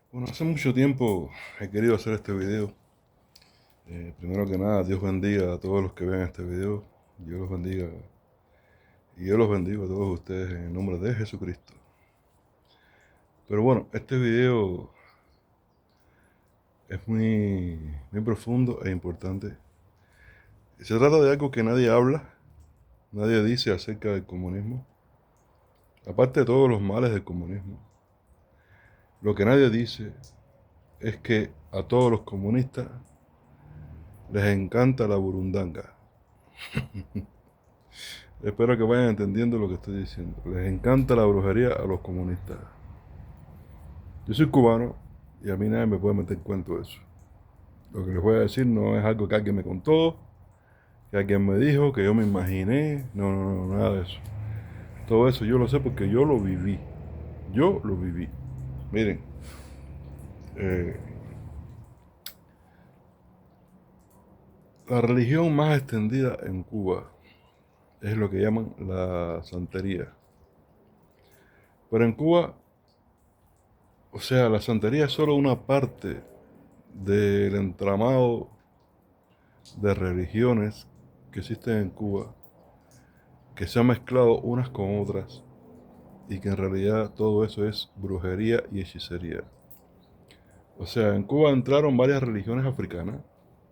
Bueno, hace mucho tiempo he querido hacer este video. Primero que nada, Dios bendiga a todos los que vean este video. Dios los bendiga y yo los bendigo a todos ustedes en el nombre de Jesucristo. Pero bueno, este video es muy profundo e importante. Se trata de algo que nadie habla, nadie dice acerca del comunismo. Aparte de todos los males del comunismo, lo que nadie dice es que a todos los comunistas les encanta la burundanga. Espero que vayan entendiendo lo que estoy diciendo. Les encanta la brujería a los comunistas. Yo soy cubano y a mí nadie me puede meter en cuento de eso. Lo que les voy a decir no es algo que alguien me contó, que alguien me dijo, que yo me imaginé. No, no, no, nada de eso. Todo eso yo lo sé porque yo lo viví. Yo lo viví. Miren, eh, la religión más extendida en Cuba es lo que llaman la santería. Pero en Cuba, o sea, la santería es solo una parte del entramado de religiones que existen en Cuba, que se han mezclado unas con otras y que en realidad todo eso es brujería y hechicería. O sea, en Cuba entraron varias religiones africanas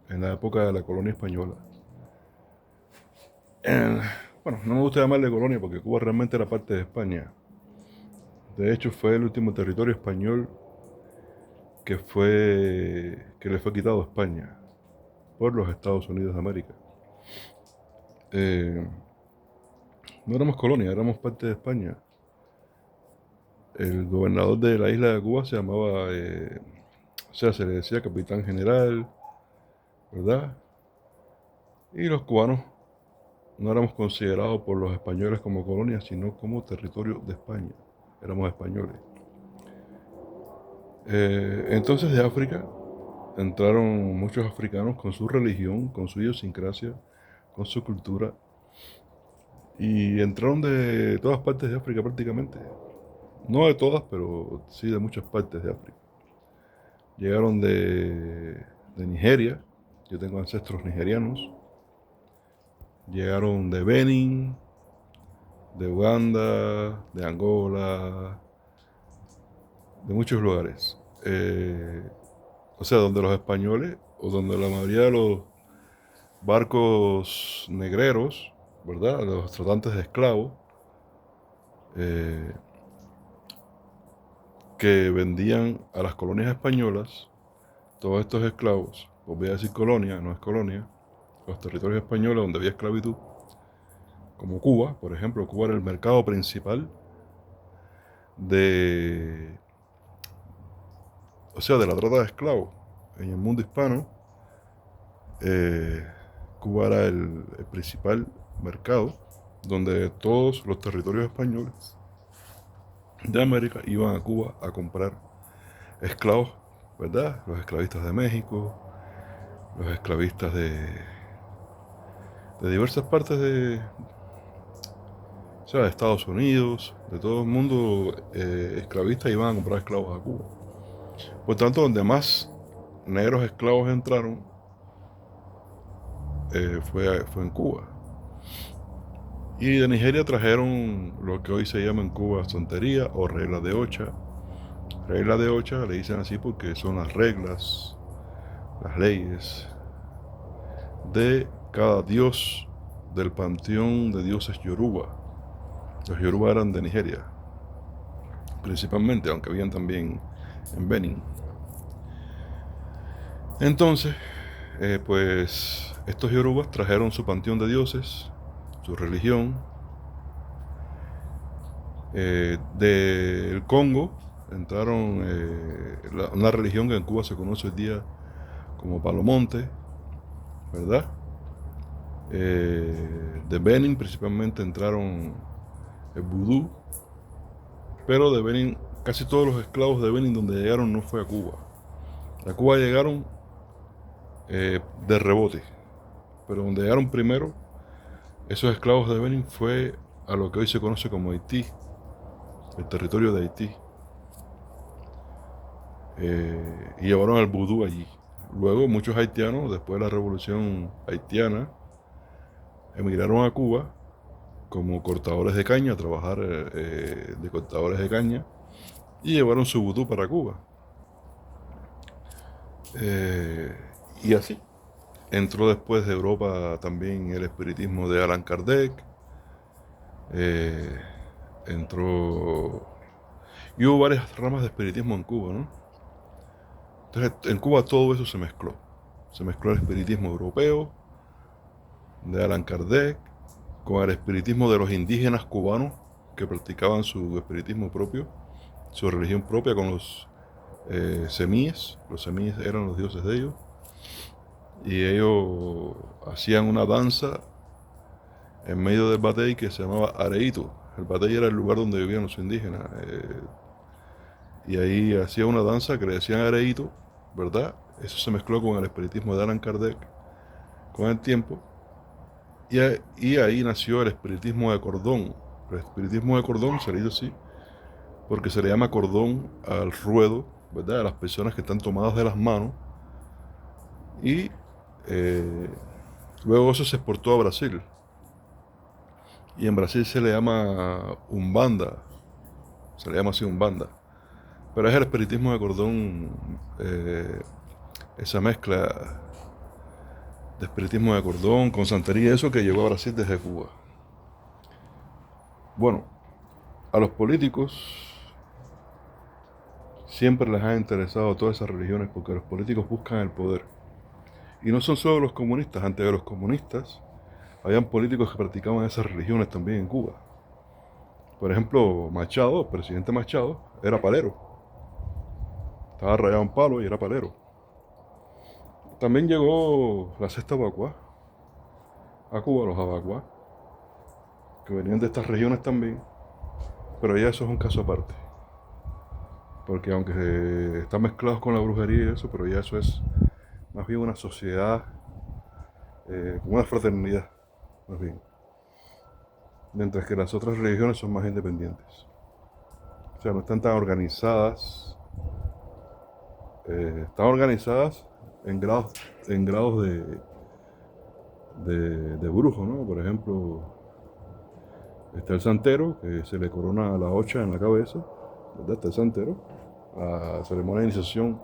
en la época de la colonia española. En- bueno, no me gusta llamarle colonia porque Cuba realmente era parte de España. De hecho, fue el último territorio español que le fue quitado a España por los Estados Unidos de América. Eh, no éramos colonia, éramos parte de España. El gobernador de la isla de Cuba se llamaba, o sea, se le decía capitán general, ¿verdad? Y los cubanos no éramos considerados por los españoles como colonia, sino como territorio de España. Éramos españoles. Entonces de África entraron muchos africanos con su religión, con su idiosincrasia, con su cultura, y entraron de todas partes de África prácticamente. No de todas, pero sí de muchas partes de África. Llegaron de Nigeria, yo tengo ancestros nigerianos. Llegaron de Benin, de Uganda, de Angola, de muchos lugares. O sea, donde los españoles, o donde la mayoría de los barcos negreros, ¿verdad? Los tratantes de esclavos, eh, que vendían a las colonias españolas, todos estos esclavos, os voy a decir colonia, no es colonia, los territorios españoles donde había esclavitud, como Cuba, por ejemplo. Cuba era el mercado principal de, o sea, de la trata de esclavos en el mundo hispano. eh, Cuba era el principal mercado donde todos los territorios españoles de América iban a Cuba a comprar esclavos, ¿verdad? Los esclavistas de México, los esclavistas de diversas partes o sea, de Estados Unidos, de todo el mundo esclavista iban a comprar esclavos a Cuba. Por tanto, donde más negros esclavos entraron fue en Cuba. Y de Nigeria trajeron lo que hoy se llama en Cuba santería o reglas de Ocha. Reglas de Ocha le dicen así porque son las reglas, las leyes de cada dios del panteón de dioses Yoruba. Los Yoruba eran de Nigeria, principalmente, aunque habían también en Benin. Entonces, pues estos Yorubas trajeron su panteón de dioses, su religión, del Congo. Entraron una religión que en Cuba se conoce hoy día como Palomonte, ¿verdad? De Benin principalmente entraron el vudú, pero de Benin, casi todos los esclavos de Benin donde llegaron no fue a Cuba. A Cuba llegaron de rebote, pero donde llegaron primero esos esclavos de Benin fue a lo que hoy se conoce como Haití, el territorio de Haití. y llevaron el vudú allí. Luego muchos haitianos, después de la revolución haitiana, emigraron a Cuba como cortadores de caña, a trabajar de cortadores de caña, y llevaron su vudú para Cuba. Eh, y así. Entró después de Europa también el espiritismo de Allan Kardec. eh, Entró... Y hubo varias ramas de espiritismo en Cuba, ¿no? Entonces, en Cuba todo eso se mezcló. Se mezcló el espiritismo europeo, de Allan Kardec, con el espiritismo de los indígenas cubanos que practicaban su espiritismo propio, su religión propia con los semíes. Los semíes eran los dioses de ellos. Y ellos hacían una danza en medio del batey que se llamaba Areito. El batey era el lugar donde vivían los indígenas. Y ahí hacía una danza que le decían Areito, ¿verdad? Eso se mezcló con el espiritismo de Allan Kardec con el tiempo. Y ahí nació el espiritismo de cordón. El espiritismo de cordón se le dice así porque se le llama cordón al ruedo, ¿verdad? A las personas que están tomadas de las manos. Y luego eso se exportó a Brasil. Y en Brasil se le llama Umbanda. Se le llama así Umbanda. Pero es el espiritismo de cordón, esa mezcla de espiritismo de cordón con santería, eso que llegó a Brasil desde Cuba. Bueno, a los políticos siempre les ha interesado todas esas religiones porque los políticos buscan el poder. Y no son solo los comunistas, antes de los comunistas habían políticos que practicaban esas religiones también en Cuba. Por ejemplo, Machado, el presidente Machado, era palero. Estaba rayado en palo y era palero. También llegó la sexta vacua a Cuba, los abacuá, que venían de estas regiones también, pero ya eso es un caso aparte. Porque aunque están mezclados con la brujería y eso, pero ya eso es más bien una sociedad, una fraternidad, más bien. Mientras que las otras religiones son más independientes. O sea, no están tan organizadas. Están organizadas en grados de brujo, ¿no? Por ejemplo, está el santero, que se le corona la hocha en la cabeza, ¿verdad? Está el santero. La ceremonia de iniciación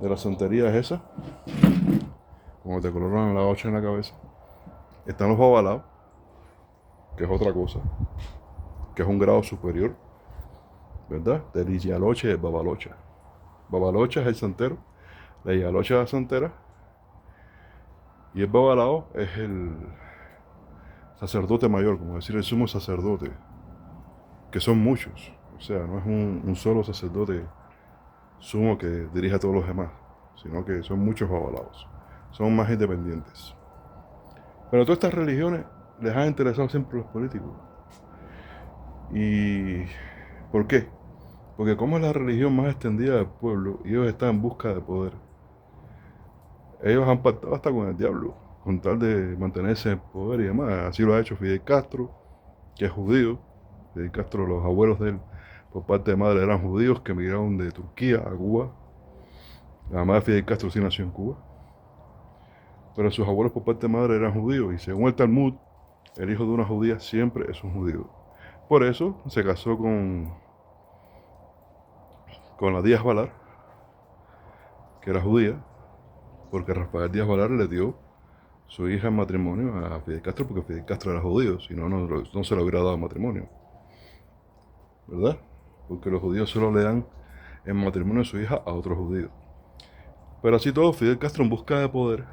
de la santería es esa, cuando te coronan la hocha en la cabeza. Están los babalaos, que es otra cosa, que es un grado superior, ¿verdad? Del Iyaloche y el Babalocha. Babalocha es el santero, la Iyalocha es la santera, y el babalao es el sacerdote mayor, como decir el sumo sacerdote, que son muchos. O sea, no es un solo sacerdote sumo que dirige a todos los demás, sino que son muchos babalaos. Son más independientes. Pero todas estas religiones les han interesado siempre a los políticos. ¿Y por qué? Porque como es la religión más extendida del pueblo y ellos están en busca de poder, ellos han pactado hasta con el diablo, con tal de mantenerse en el poder y demás. Así lo ha hecho Fidel Castro, que es judío. Fidel Castro, los abuelos de él, por parte de madre, eran judíos que emigraron de Turquía a Cuba. La madre de Fidel Castro sí nació en Cuba. Pero sus abuelos por parte de madre eran judíos. Y según el Talmud, el hijo de una judía siempre es un judío. Por eso se casó con la Díaz Balar, que era judía, porque Rafael Díaz Balar le dio su hija en matrimonio a Fidel Castro, porque Fidel Castro era judío, si no, no se le hubiera dado matrimonio. ¿Verdad? Porque los judíos solo le dan en matrimonio a su hija a otro judío. Pero así todo, Fidel Castro en busca de poder,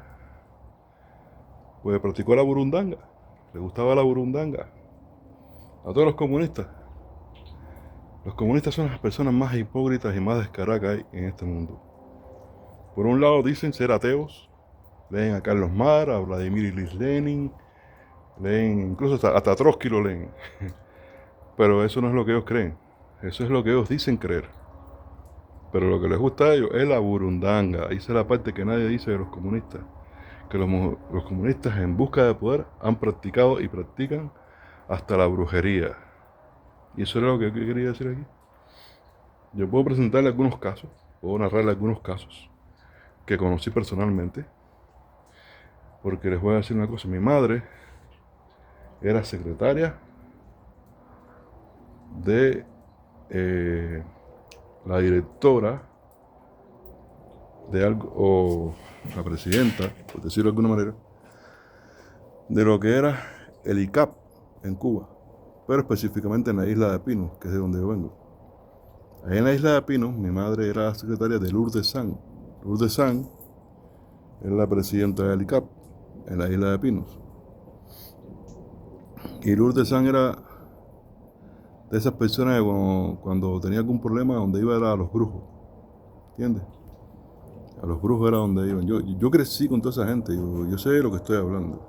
pues practicó la burundanga. Le gustaba la burundanga. A todos los comunistas. Los comunistas son las personas más hipócritas y más descaradas que hay en este mundo. Por un lado dicen ser ateos, leen a Carlos Marx, a Vladimir Ilich Lenin, leen, incluso hasta Trotsky lo leen. Pero eso no es lo que ellos creen, eso es lo que ellos dicen creer. Pero lo que les gusta a ellos es la burundanga. Ahí es la parte que nadie dice de los comunistas. Que los comunistas en busca de poder han practicado y practican hasta la brujería. Y eso era lo que yo quería decir aquí. Yo puedo presentarle algunos casos puedo narrarle algunos casos que conocí personalmente, porque les voy a decir una cosa. Mi madre era secretaria de la directora de algo, o la presidenta, por decirlo de alguna manera, de lo que era el ICAP en Cuba, pero específicamente en la isla de Pinos, que es de donde yo vengo. Ahí en la isla de Pinos, mi madre era secretaria de Lourdes Sanz. Lourdes Sanz es la presidenta del ICAP en la isla de Pinos. Y Lourdes Sanz era de esas personas que cuando tenía algún problema, donde iba era a los brujos. ¿Entiendes? A los brujos era donde iban. Yo crecí con toda esa gente, yo sé de lo que estoy hablando.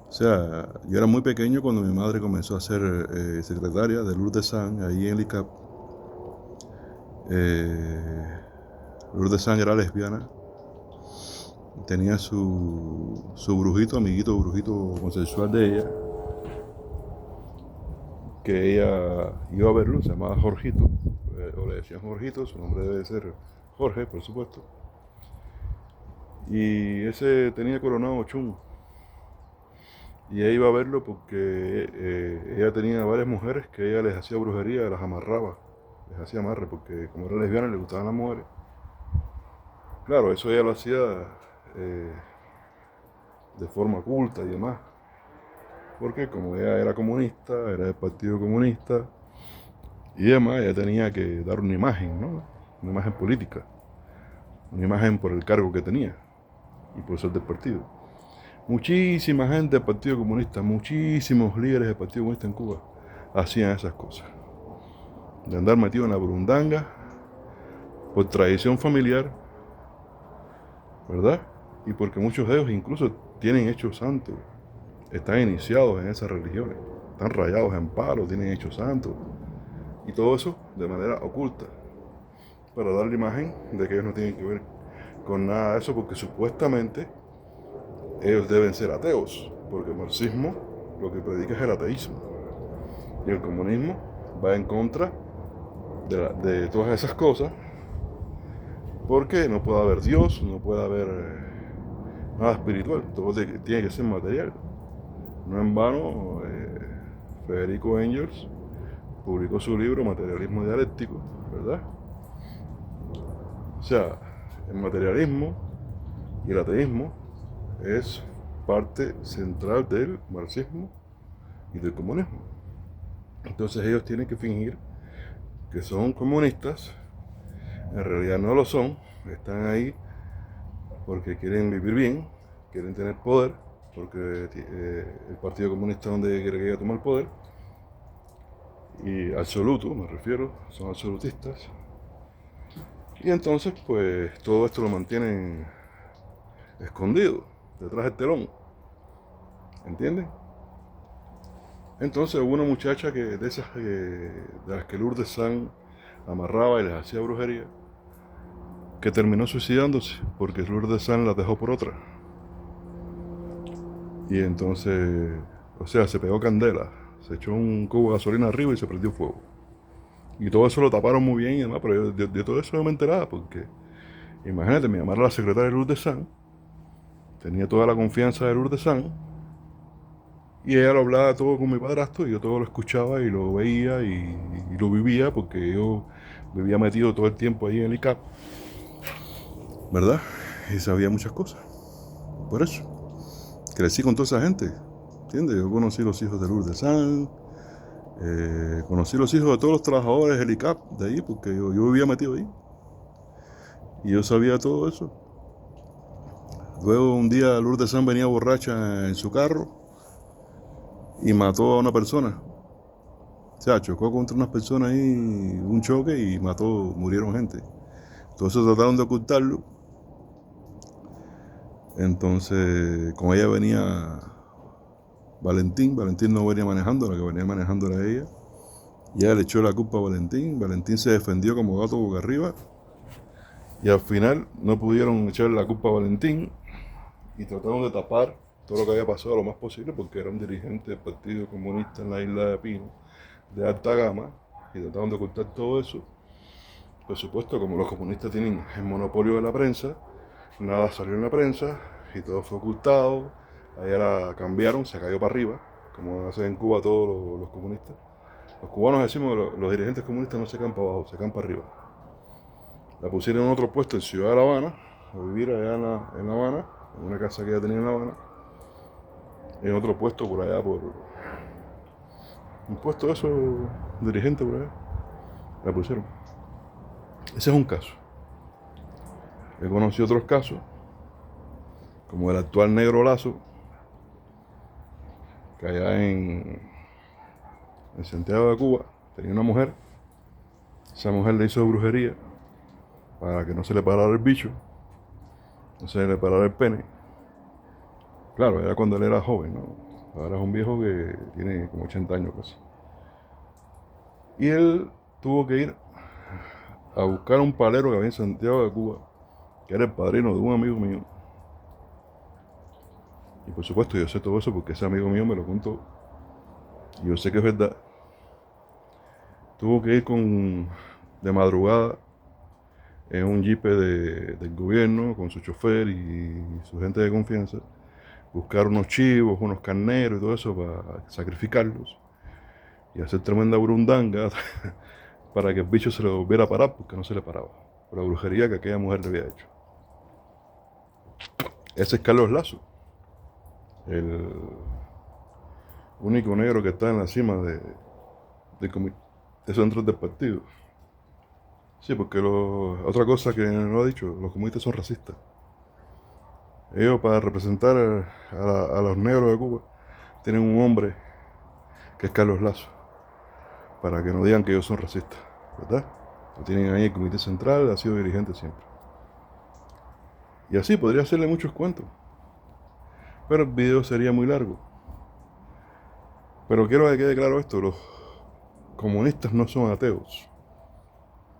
O sea, yo era muy pequeño cuando mi madre comenzó a ser secretaria de Lourdes Sanz, ahí en el ICAP. Lourdes Sanz era lesbiana. Tenía su brujito, amiguito, brujito homosexual de ella, que ella iba a verlo, se llamaba Jorgito, o le decían Jorgito, su nombre debe ser Jorge, por supuesto. Y ese tenía coronado Ochun. Y ella iba a verlo porque ella tenía varias mujeres que ella les hacía brujería, las amarraba, les hacía amarre, porque como era lesbiana le gustaban las mujeres. Claro, eso ella lo hacía eh, de forma oculta y demás, porque como ella era comunista, era del Partido Comunista y demás, ella tenía que dar una imagen, ¿no? Una imagen política, una imagen por el cargo que tenía y por ser del partido. Muchísima gente del Partido Comunista, muchísimos líderes del Partido Comunista en Cuba hacían esas cosas. De andar metido en la burundanga, por tradición familiar, ¿verdad? Y porque muchos de ellos incluso tienen hechos santos, están iniciados en esas religiones, están rayados en palos, tienen hechos santos. Y todo eso de manera oculta, para dar la imagen de que ellos no tienen que ver con nada de eso, porque supuestamente ellos deben ser ateos, porque el marxismo lo que predica es el ateísmo. Y el comunismo va en contra de todas esas cosas, porque no puede haber Dios, no puede haber nada espiritual, todo tiene que ser material. No en vano, Federico Engels publicó su libro Materialismo Dialéctico, ¿verdad? O sea, el materialismo y el ateísmo es parte central del marxismo y del comunismo. Entonces ellos tienen que fingir que son comunistas, en realidad no lo son, están ahí porque quieren vivir bien, quieren tener poder, porque el Partido Comunista es donde quiere que ella tome el poder, y absoluto, me refiero, son absolutistas. Y entonces, pues, todo esto lo mantienen escondido, detrás del telón. ¿Entienden? Entonces hubo una muchacha que de esas de las que Lourdes Sanz amarraba y les hacía brujería, que terminó suicidándose porque Lourdes Sanz la dejó por otra. Y entonces, o sea, se pegó candela, se echó un cubo de gasolina arriba y se prendió fuego. Y todo eso lo taparon muy bien y demás, pero yo de todo eso no me enteraba porque, imagínate, mi mamá era la secretaria de Lourdes Sanz, tenía toda la confianza de Lourdes Sanz, y ella lo hablaba todo con mi padrastro y yo todo lo escuchaba y lo veía y lo vivía porque yo vivía metido todo el tiempo ahí en el ICAP, ¿verdad? Y sabía muchas cosas. Por eso, crecí con toda esa gente, ¿entiendes? Yo conocí los hijos de Lourdes Sanz, conocí los hijos de todos los trabajadores del ICAP de ahí porque yo vivía metido ahí. Y yo sabía todo eso. Luego un día Lourdes Sanz venía borracha en su carro y mató a una persona. O sea, chocó contra unas personas ahí, un choque y murieron gente. Entonces trataron de ocultarlo. Entonces, con ella venía Valentín no venía manejando, la que venía manejando era ella. Y ella le echó la culpa a Valentín se defendió como gato boca arriba. Y al final no pudieron echarle la culpa a Valentín y trataron de tapar todo lo que había pasado lo más posible porque era un dirigente del Partido Comunista en la isla de Pino, de alta gama, y trataron de ocultar todo eso. por supuesto, como los comunistas tienen el monopolio de la prensa, nada salió en la prensa y todo fue ocultado. Ahí la cambiaron, se cayó para arriba, como hacen en Cuba todos los comunistas. Los cubanos decimos que los dirigentes comunistas no se caen para abajo, se caen para arriba. La pusieron en otro puesto en Ciudad de La Habana, a vivir allá en La Habana, en una casa que ella tenía en La Habana. En otro puesto por allá, por un puesto de esos dirigente por allá, la pusieron. Ese es un caso. He conocido otros casos, como el actual Negro Lazo, que allá en Santiago de Cuba tenía una mujer. Esa mujer le hizo brujería para que no se le parara el bicho, no se le parara el pene. Claro, era cuando él era joven, ¿no? Ahora es un viejo que tiene como 80 años casi. Y él tuvo que ir a buscar un palero que había en Santiago de Cuba, que era el padrino de un amigo mío. Y por supuesto yo sé todo eso porque ese amigo mío me lo contó. Y yo sé que es verdad. Tuvo que ir de madrugada en un jeep del gobierno con su chofer y su gente de confianza, buscar unos chivos, unos carneros y todo eso para sacrificarlos y hacer tremenda burundanga para que el bicho se le volviera a parar, porque no se le paraba por la brujería que aquella mujer le había hecho. Ese es Carlos Lazo, el único negro que está en la cima de centros del partido. Sí, porque otra cosa que no ha dicho, los comunistas son racistas. Ellos, para representar a los negros de Cuba, tienen un hombre que es Carlos Lazo, para que no digan que ellos son racistas, ¿verdad? Lo tienen ahí el Comité Central, ha sido dirigente siempre. Y así podría hacerle muchos cuentos, pero el video sería muy largo. Pero quiero que quede claro esto, los comunistas no son ateos.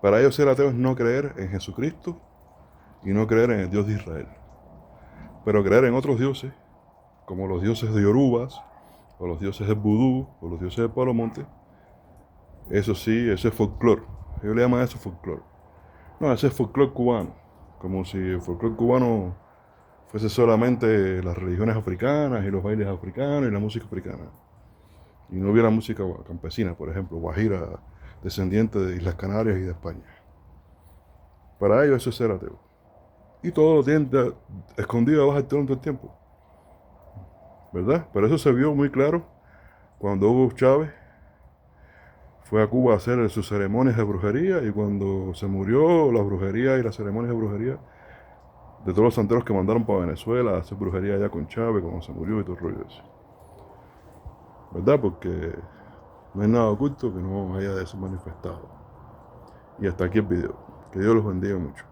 Para ellos ser ateos es no creer en Jesucristo y no creer en el Dios de Israel. Pero creer en otros dioses, como los dioses de Yorubas, o los dioses del vudú, o los dioses del Palo Monte, eso sí, ese es folclore. Ellos le llaman eso folclore. No, ese es folclore cubano. Como si el folclore cubano fuese solamente las religiones africanas y los bailes africanos y la música africana. Y no hubiera música campesina, por ejemplo, guajira, descendiente de Islas Canarias y de España. Para ellos eso es ser ateo. Y todo lo tienen escondido debajo del telón todo el tiempo. ¿Verdad? Pero eso se vio muy claro cuando Hugo Chávez fue a Cuba a hacer sus ceremonias de brujería, y cuando se murió, la brujería y las ceremonias de brujería de todos los santeros que mandaron para Venezuela a hacer brujería allá con Chávez cuando se murió y todo el rollo ese. ¿Verdad? Porque no hay nada oculto que no haya de eso manifestado. Y hasta aquí el video. Que Dios los bendiga mucho.